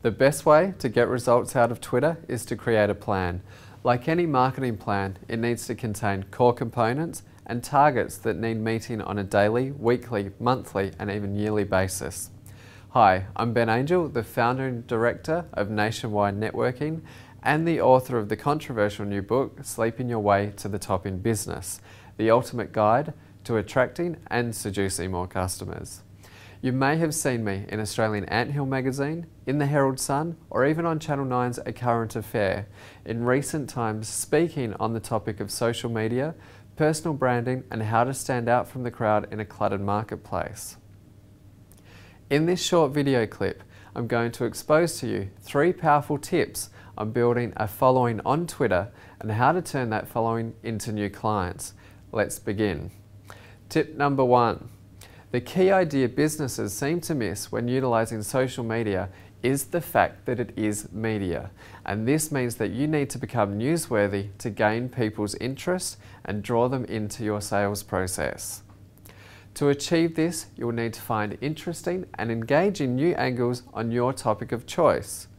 The best way to get results out of Twitter is to create a plan. Like any marketing plan, it needs to contain core components and targets that need meeting on a daily, weekly, monthly, and even yearly basis. Hi, I'm Ben Angel, the founder and director of Nationwide Networking and the author of the controversial new book, Sleeping Your Way to the Top in Business, the ultimate guide to attracting and seducing more customers. You may have seen me in Australian Anthill magazine, in the Herald Sun, or even on Channel 9's A Current Affair, in recent times speaking on the topic of social media, personal branding, and how to stand out from the crowd in a cluttered marketplace. In this short video clip, I'm going to expose to you 3 powerful tips on building a following on Twitter and how to turn that following into new clients. Let's begin. Tip number 1. The key idea businesses seem to miss when utilising social media is the fact that it is media, and this means that you need to become newsworthy to gain people's interest and draw them into your sales process. To achieve this, you'll need to find interesting and engaging new angles on your topic of choice.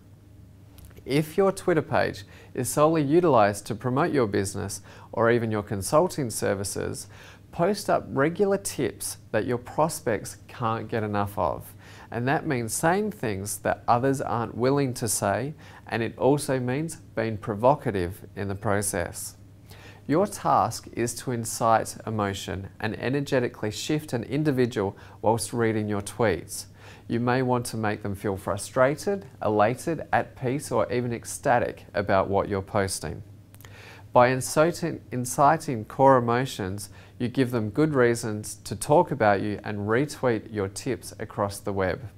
If your Twitter page is solely utilised to promote your business or even your consulting services, post up regular tips that your prospects can't get enough of. And that means saying things that others aren't willing to say, and it also means being provocative in the process. Your task is to incite emotion and energetically shift an individual whilst reading your tweets. You may want to make them feel frustrated, elated, at peace, or even ecstatic about what you're posting. By inciting core emotions, you give them good reasons to talk about you and retweet your tips across the web.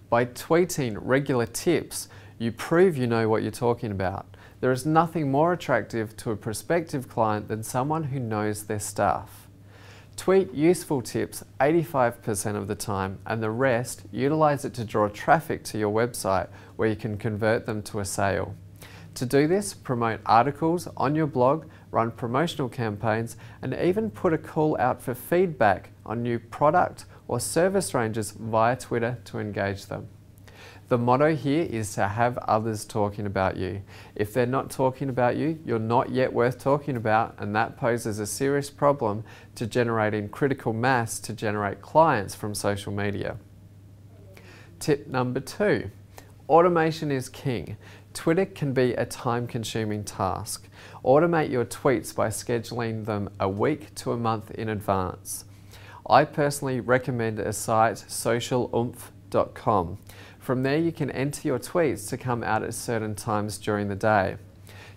By tweeting regular tips, you prove you know what you're talking about. There is nothing more attractive to a prospective client than someone who knows their stuff. Tweet useful tips 85% of the time, and the rest, utilize it to draw traffic to your website where you can convert them to a sale. To do this, promote articles on your blog, run promotional campaigns, and even put a call out for feedback on new product or service ranges via Twitter to engage them. The motto here is to have others talking about you. If they're not talking about you, you're not yet worth talking about, and that poses a serious problem to generating critical mass to generate clients from social media. Tip number 2. Automation is king. Twitter can be a time-consuming task. Automate your tweets by scheduling them a week to a month in advance. I personally recommend a site, socialoomph.com. From there you can enter your tweets to come out at certain times during the day.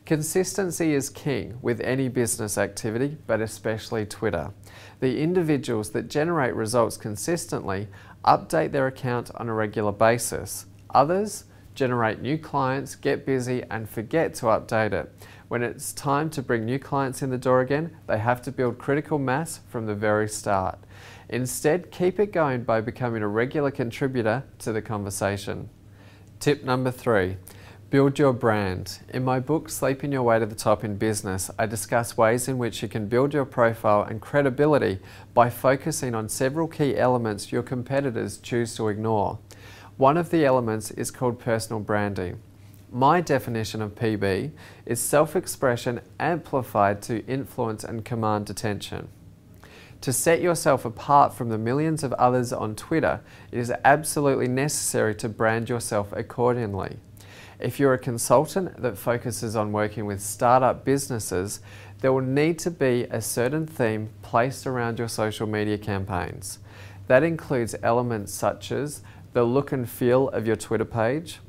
Consistency is king with any business activity, but especially Twitter. The individuals that generate results consistently update their account on a regular basis. Others generate new clients, get busy, and forget to update it. When it's time to bring new clients in the door again, they have to build critical mass from the very start. Instead, keep it going by becoming a regular contributor to the conversation. Tip number 3. Build your brand. In my book, Sleeping Your Way to the Top in Business, I discuss ways in which you can build your profile and credibility by focusing on several key elements your competitors choose to ignore. One of the elements is called personal branding. My definition of PB is self-expression amplified to influence and command attention. To set yourself apart from the millions of others on Twitter, it is absolutely necessary to brand yourself accordingly. If you're a consultant that focuses on working with startup businesses, there will need to be a certain theme placed around your social media campaigns. That includes elements such as the look and feel of your Twitter page,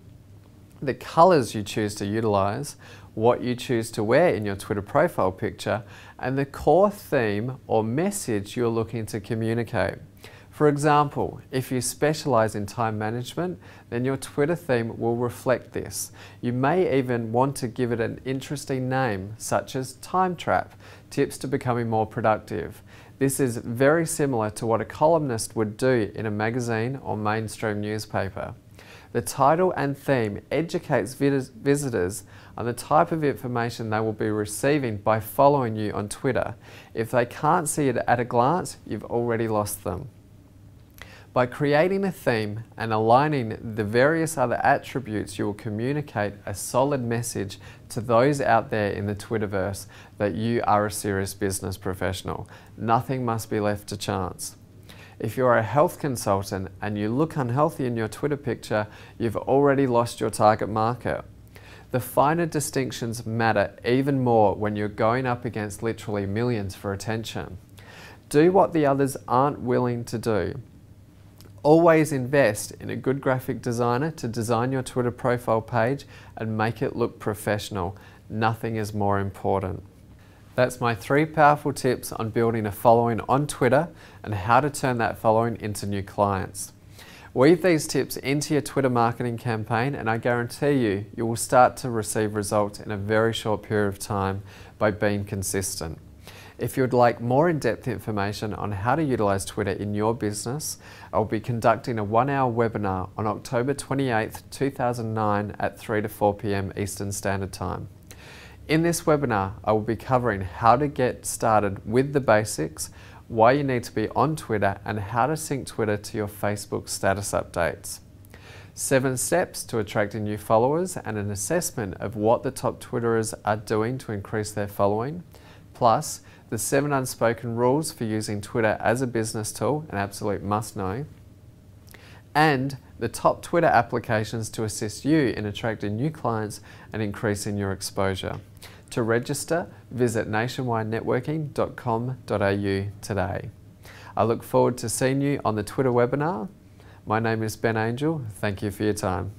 the colours you choose to utilise, what you choose to wear in your Twitter profile picture, and the core theme or message you're looking to communicate. For example, if you specialise in time management, then your Twitter theme will reflect this. You may even want to give it an interesting name, such as Time Trap, Tips to Becoming More Productive. This is very similar to what a columnist would do in a magazine or mainstream newspaper. The title and theme educates visitors on the type of information they will be receiving by following you on Twitter. If they can't see it at a glance, you've already lost them. By creating a theme and aligning the various other attributes, you will communicate a solid message to those out there in the Twitterverse that you are a serious business professional. Nothing must be left to chance. If you're a health consultant and you look unhealthy in your Twitter picture, you've already lost your target market. The finer distinctions matter even more when you're going up against literally millions for attention. Do what the others aren't willing to do. Always invest in a good graphic designer to design your Twitter profile page and make it look professional. Nothing is more important. That's my 3 powerful tips on building a following on Twitter and how to turn that following into new clients. Weave these tips into your Twitter marketing campaign and I guarantee you will start to receive results in a very short period of time by being consistent. If you'd like more in-depth information on how to utilize Twitter in your business, I'll be conducting a 1-hour webinar on October 28th, 2009 at 3 to 4 p.m. Eastern Standard Time. In this webinar, I will be covering how to get started with the basics, why you need to be on Twitter, and how to sync Twitter to your Facebook status updates. 7 steps to attracting new followers and an assessment of what the top Twitterers are doing to increase their following, plus the 7 unspoken rules for using Twitter as a business tool, an absolute must-know, and the top Twitter applications to assist you in attracting new clients and increasing your exposure. To register, visit nationwidenetworking.com.au today. I look forward to seeing you on the Twitter webinar. My name is Ben Angel. Thank you for your time.